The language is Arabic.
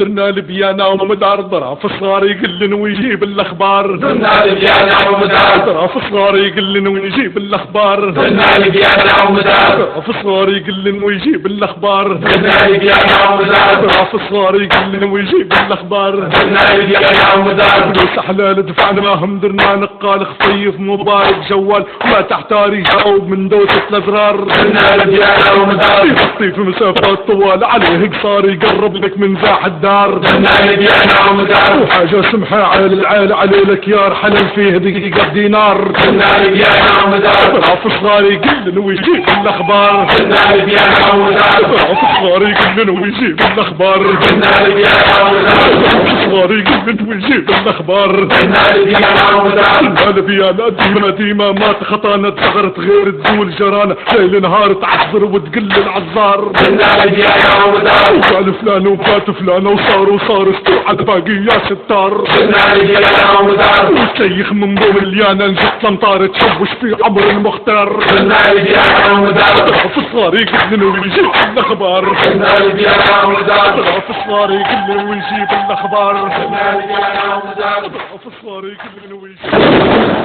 درنا البيانة ومدار ضرا في صغار يقلن ويجيب الاخبار. درنا البيانة ومدار ضرا في صغار يقلن ويجيب الاخبار. درنا البيانة ومدار ضرا في صغار يقلن ويجيب الاخبار. درنا البيانة ومدار ضرا في صغار يقلن ويجيب الاخبار. درنا البيانة ومدار فلوس حلال دفعنا معهم درنا نقال خفيف موبايل جوال وما تحتاري جاوب من دوسة الازرار. درنا البيانة ومدار يغطي في مسافات طوال عليه قصار يقرب لك من زاح الدار. درنا البيانة ومدار وحاجة سمحة على العال علي لك يار حلال فيه دقيقة دينار. درنا البيانة ومدار ضعف صغار يقلن ويجيب الاخبار. درنا البيانة ومدار ضعف صغار يقلن ويجيب الاخبار. درنا البيانة ومدار ضعف صغار يقلن ويجيب الاخبار. درنا البيانة ومدار البيانة ديما ما خطانا ثغرت غير تزول جرانا ليل نهار تعذر وتقل العذار. درنا البيانة ومدار وقال فلان وفات فلان وصار استوعد باقي يا ستار. درنا البيانة ومدار وشيخ من ضوم اليانا نجت لمطار تحوش في عمر المختار. درنا البيانة ومدار ضعف الصغار يقلن ويجيب الاخبار. درنا البيانة ومدار ضعف الصغار يقلن ويجيب الاخبار. درنا البيانة ومدار ضعف الصغار يقلن ويجيب